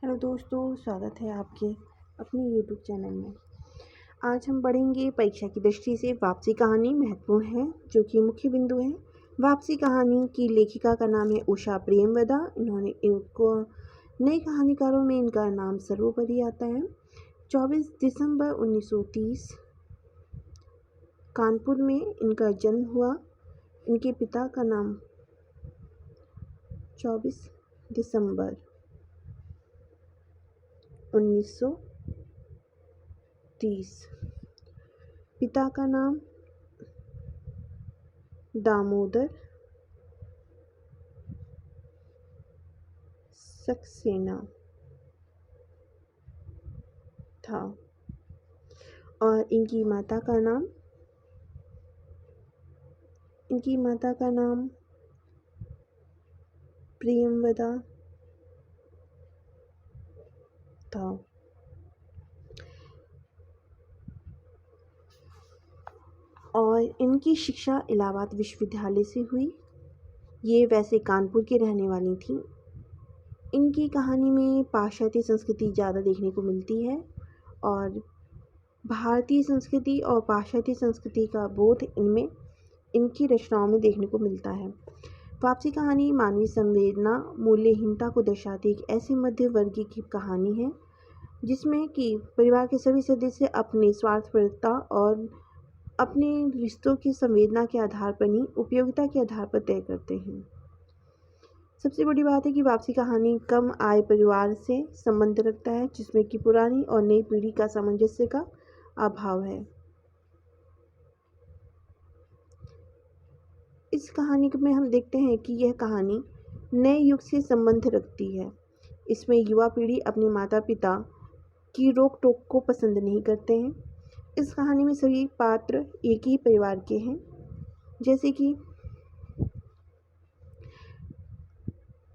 Hello दोस्तों, स्वागत है आपके अपने यूट्यूब चैनल में। आज हम पढ़ेंगे परीक्षा की दृष्टि से वापसी कहानी महत्वपूर्ण है, जो कि मुख्य बिंदु है। वापसी कहानी की लेखिका का नाम है उषा प्रेमवदा। इनको नए कहानीकारों में इनका नाम सर्वोपरि आता है। 24 दिसंबर 1930 कानपुर में इनका जन्म हुआ। इनके पिता का नाम 24 दिसंबर 1930 पिता का नाम दामोदर सक्सेना था और इनकी माता का नाम प्रेमवदा था। और इनकी शिक्षा इलाहाबाद विश्वविद्यालय से हुई। ये वैसे कानपुर की रहने वाली थी। इनकी कहानी में पाश्चात्य संस्कृति ज़्यादा देखने को मिलती है और भारतीय संस्कृति और पाश्चात्य संस्कृति का बोध इनमें इनकी रचनाओं में देखने को मिलता है। वापसी कहानी मानवीय संवेदना मूल्यहीनता को दर्शाती एक ऐसी मध्य वर्गीय की कहानी है जिसमें कि परिवार के सभी सदस्य अपनी स्वार्थपरता और अपने रिश्तों की संवेदना के आधार पर नहीं, उपयोगिता के आधार पर तय करते हैं। सबसे बड़ी बात है कि वापसी कहानी कम आय परिवार से संबंध रखता है, जिसमें कि पुरानी और नई पीढ़ी का सामंजस्य का अभाव है। इस कहानी में हम देखते हैं कि यह कहानी नए युग से संबंध रखती है। इसमें युवा पीढ़ी अपने माता पिता की रोक टोक को पसंद नहीं करते हैं। इस कहानी में सभी पात्र एक ही परिवार के हैं, जैसे कि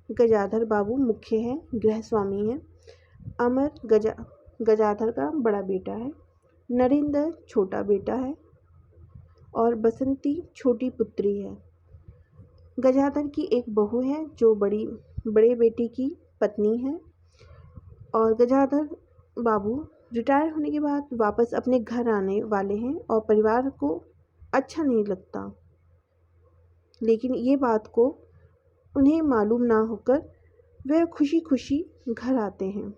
गजाधर बाबू मुख्य है, गृह स्वामी है। अमर गजाधर का बड़ा बेटा है। नरेंद्र छोटा बेटा है और बसंती छोटी पुत्री है। गजाधर की एक बहू है जो बड़े बेटे की पत्नी है। और गजाधर बाबू रिटायर होने के बाद वापस अपने घर आने वाले हैं और परिवार को अच्छा नहीं लगता, लेकिन ये बात को उन्हें मालूम ना होकर वे खुशी खुशी घर आते हैं।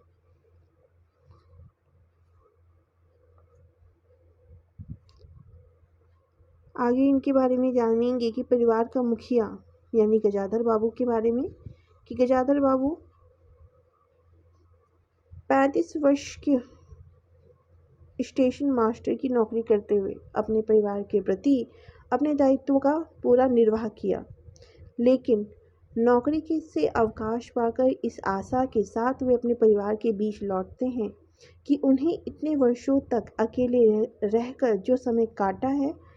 आगे इनके बारे में जानेंगे कि परिवार का मुखिया यानी गजाधर बाबू के बारे में, कि गजाधर बाबू 35 वर्ष के स्टेशन मास्टर की नौकरी करते हुए अपने परिवार के प्रति अपने दायित्वों का पूरा निर्वाह किया, लेकिन नौकरी के से अवकाश पाकर इस आशा के साथ वे अपने परिवार के बीच लौटते हैं कि उन्हें इतने वर्षों तक अकेले रहकर जो समय काटा है,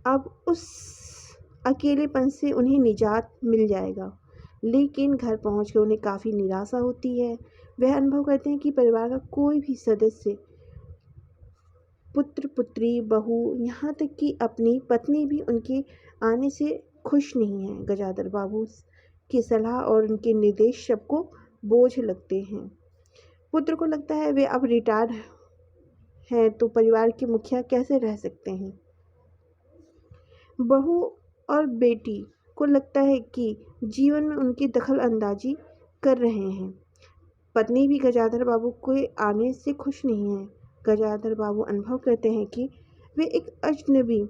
अब उस अकेलेपन से उन्हें निजात मिल जाएगा। लेकिन घर पहुंचकर उन्हें काफ़ी निराशा होती है। वह अनुभव करते हैं कि परिवार का कोई भी सदस्य, पुत्र पुत्री बहू, यहाँ तक कि अपनी पत्नी भी उनके आने से खुश नहीं है। गजाधर बाबू की सलाह और उनके निर्देश सबको बोझ लगते हैं। पुत्र को लगता है वे अब रिटायर हैं तो परिवार के मुखिया कैसे रह सकते हैं। बहू और बेटी को लगता है कि जीवन में उनकी दखल अंदाजी कर रहे हैं। पत्नी भी गजाधर बाबू के आने से खुश नहीं है। गजाधर बाबू अनुभव करते हैं कि वे एक अजनबी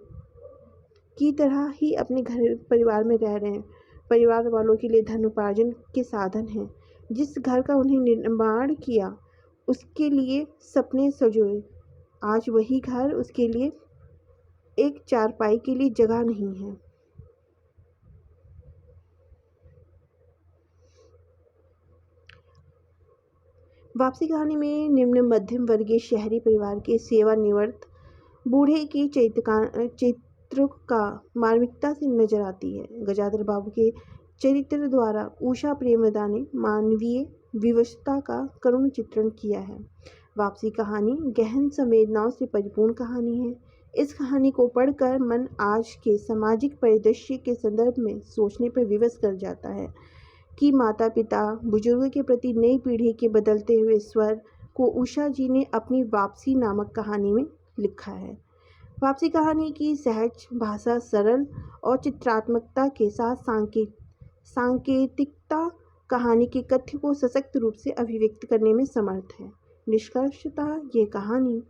की तरह ही अपने घर परिवार में रह रहे हैं। परिवार वालों के लिए धन उपार्जन के साधन हैं। जिस घर का उन्हें निर्माण किया उसके लिए सपने सजोए, आज वही घर उसके लिए एक चारपाई के लिए जगह नहीं है। वापसी कहानी में निम्न मध्यम वर्गीय शहरी परिवार के सेवानिवृत्त बूढ़े के चरित्र का मार्मिकता से नजर आती है। गजाधर बाबू के चरित्र द्वारा उषा प्रेमवदा ने मानवीय विवशता का करुण चित्रण किया है। वापसी कहानी गहन संवेदनाओं से परिपूर्ण कहानी है। इस कहानी को पढ़कर मन आज के सामाजिक परिदृश्य के संदर्भ में सोचने पर विवश कर जाता है कि माता पिता बुजुर्गों के प्रति नई पीढ़ी के बदलते हुए स्वर को उषा जी ने अपनी वापसी नामक कहानी में लिखा है। वापसी कहानी की सहज भाषा, सरल और चित्रात्मकता के साथ सांकेतिकता कहानी के कथ्य को सशक्त रूप से अभिव्यक्त करने में समर्थ है। निष्कर्षतः ये कहानी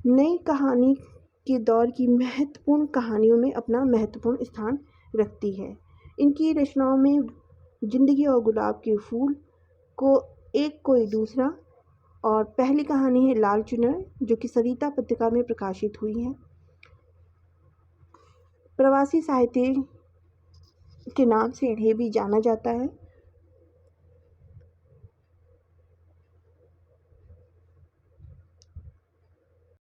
नई कहानी के दौर की महत्वपूर्ण कहानियों में अपना महत्वपूर्ण स्थान रखती है। इनकी रचनाओं में जिंदगी और गुलाब के फूल को एक कोई दूसरा और पहली कहानी है लाल चुनर, जो कि सरिता पत्रिका में प्रकाशित हुई है। प्रवासी साहित्य के नाम से इन्हें भी जाना जाता है।